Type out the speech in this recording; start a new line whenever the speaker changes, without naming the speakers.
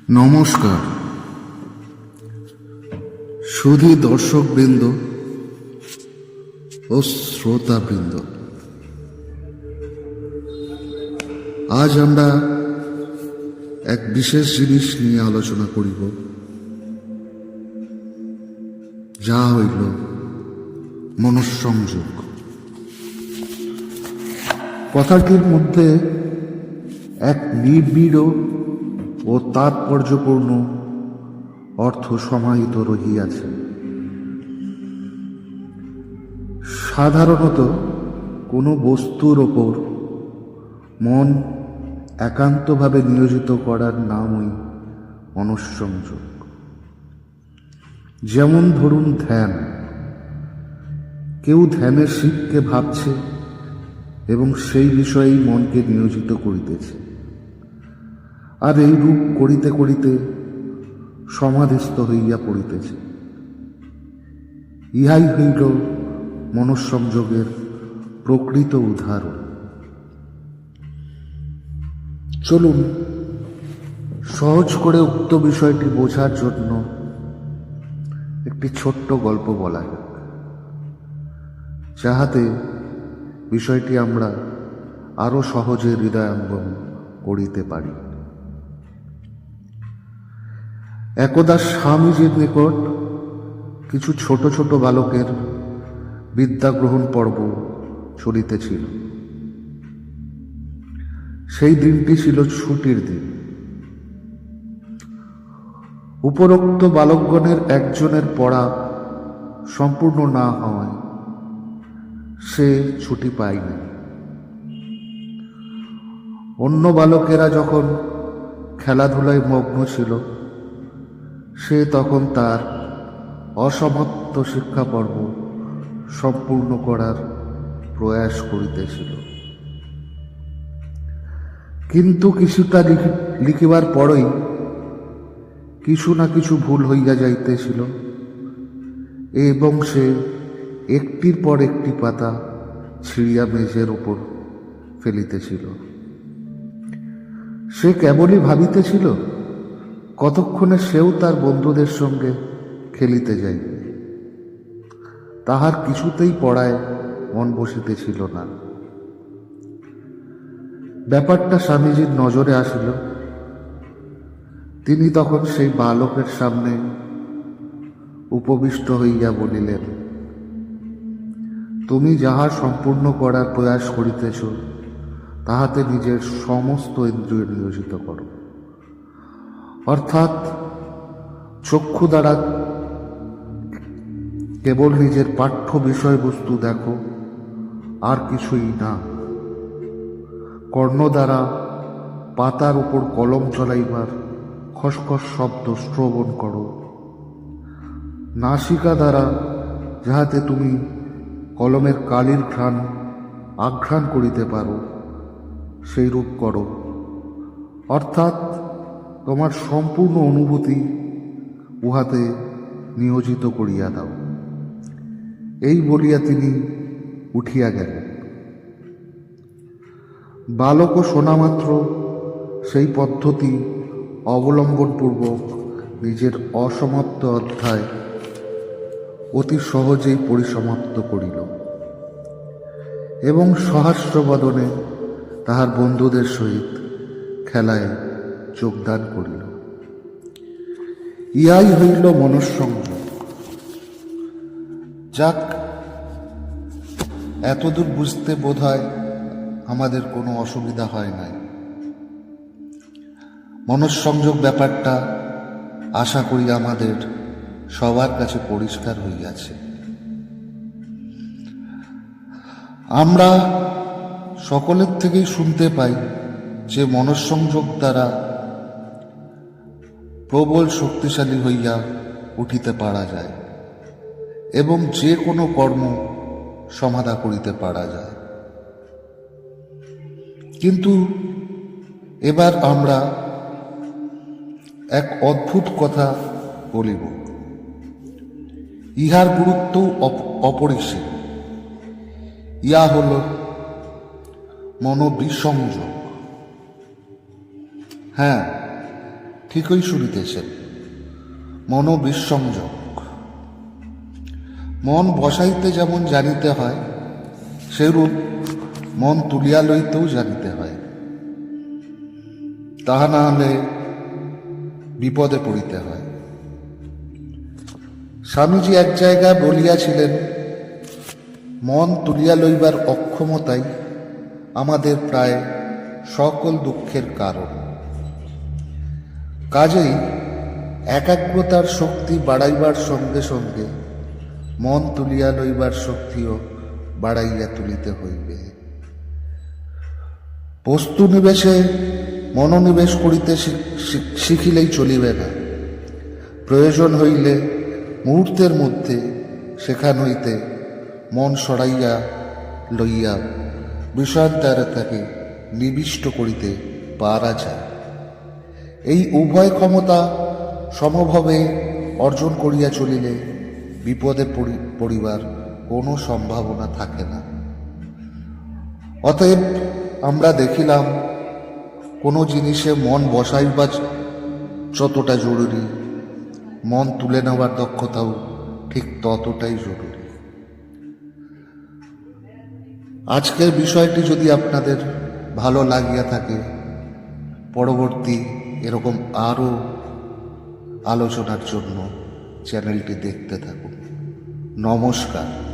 নমস্কার সুধী দর্শকবৃন্দ ও শ্রোতাবৃন্দ। আজ আমরা এক বিশেষ জিনিস নিয়ে আলোচনা করিব, যা হইল মনঃসংযোগ। কথাটির মধ্যে এক নিবিড় ও তাৎপর্যপূর্ণ অর্থ সমাহিত রহিয়াছে। সাধারণত কোনো বস্তুর ওপর মন একান্তভাবে নিয়োজিত করার নামই মনঃসংযোগ। যেমন ধরুন ধ্যান। কেউ ধ্যানের শিবকে ভাবছে এবং সেই বিষয়েই মনকে নিয়োজিত করিতেছে, আর এই রূপ করিতে করিতে সমাধিস্থ হইয়া পড়িতেছে। ইহাই হইল মনঃসংযোগের প্রকৃত উদাহরণ। চলুন সহজ করে উক্ত বিষয়টি বোঝার জন্য একটি ছোট্ট গল্প বলা যাক, যাহাতে বিষয়টি আমরা আরো সহজে হৃদয়ঙ্গম করিতে পারি। একদা স্বামীজির নিকট কিছু ছোট ছোট বালকের বিদ্যা গ্রহণ পর্ব চলিতেছিল। সেই দিনটি ছিল ছুটির দিন। উপরোক্ত বালকগণের একজনের পড়া সম্পূর্ণ না হওয়ায় সে ছুটি পায়নি। অন্য বালকেরা যখন খেলাধুলায় মগ্ন ছিল, সে তখন তার অসমাপ্ত শিক্ষা পর্ব সম্পূর্ণ করার প্রয়াস করিতেছিল। কিন্তু কিছুটা লিখিবার পরই কিছু না কিছু ভুল হইয়া যাইতেছিল এবং সে একটির পর একটি পাতা ছিঁড়িয়া মেঝের উপর ফেলিতেছিল। সে কেবলই ভাবিতেছিল কতক্ষণে সেও তার বন্ধুদের সঙ্গে খেলিতে যাইবে। তাহার কিছুতেই পড়ায় মন বসিতেছিল না। ব্যাপারটা স্বামীজির নজরে আসিল। তিনি তখন সেই বালকের সামনে উপবিষ্ট হইয়া বলিলেন, তুমি যাহা সম্পূর্ণ করার প্রয়াস করিতেছ, তাহাতে নিজের সমস্ত ইন্দ্রিয় নিয়োজিত করো। অর্থাৎ চক্ষু দ্বারা কেবল নিজের পাঠ্য বিষয়বস্তু দেখো, আর কিছুই না। কর্ণ দ্বারা পাতার উপর কলম চলাইবার খসখস শব্দ শ্রবণ করো। নাসিকা দ্বারা যাহাতে তুমি কলমের কালির ঘ্রাণ আঘ্রাণ করিতে পারো, সেই রূপ করো। অর্থাৎ তোমার সম্পূর্ণ অনুভূতি উহাতে নিয়োজিত করিয়া দাও। এই বলিয়া তিনি উঠিয়া গেলেন। বালকও শোনামাত্র সেই পদ্ধতি অবলম্বনপূর্বক নিজের অসমাপ্ত অধ্যায় অতি সহজেই পরিসমাপ্ত করিল এবং সহাস্যবদনে তাহার বন্ধুদের সহিত খেলায় যোগদান করিল। ইহাই হইল মনঃসংযোগ। যাক, এতদূর বুঝতে বোধহয় আমাদের কোনো অসুবিধা হয় নাই। মনঃসংযোগ ব্যাপারটা আশা করি আমাদের সবার কাছে পরিষ্কার হইয়াছে। আমরা সকলের থেকেই শুনতে পাই যে মনঃসংযোগ দ্বারা প্রবল শক্তিশালী হইয়া উঠিতে পারা যায় এবং যে কোনো কর্ম সমাধা করিতে পারা যায়। কিন্তু এবার আমরা এক অদ্ভুত কথা বলিব। ইহার গুরুত্ব অপরিসীম। ইহা হল মনোবিসংযোগ। হ্যাঁ, ঠিকই শুনিতেছেন, মনোবিসংযোগ। মন বসাইতে যেমন জানিতে হয়, সেরূপ মন তুলিয়া লইতেও জানিতে হয়। তাহা না হলে বিপদে পড়িতে হয়। স্বামীজি এক জায়গায় বলিয়াছিলেন, মন তুলিয়া লইবার অক্ষমতাই আমাদের প্রায় সকল দুঃখের কারণ। কাজেই একাগ্রতার শক্তি বাড়াইবার সঙ্গে সঙ্গে মন তুলিয়া লইবার শক্তিও বাড়াইয়া তুলিতে হইবে। বস্তু নিবেশে মনোনিবেশ করিতে শিখিলেই চলিবে না। প্রয়োজন হইলে মুহূর্তের মধ্যে সেখান হইতে মন সরাইয়া লইয়া বিষয়ান্তরে তাকে নিবিষ্ট করিতে পারা যায়। এই উভয় ক্ষমতা সমভাবে অর্জন করিয়া চলিলে বিপদে পড়িবার কোনো সম্ভাবনা থাকে না। অতএব আমরা দেখিলাম, কোনো জিনিসে মন বসাইবার যতটা জরুরি, মন তুলে নেওয়ার দক্ষতাও ঠিক ততটাই জরুরি। আজকের বিষয়টি যদি আপনাদের ভালো লাগিয়া থাকে, পরবর্তী এরকম আরও আলোচনার জন্য চ্যানেলটি দেখতে থাকুন। নমস্কার।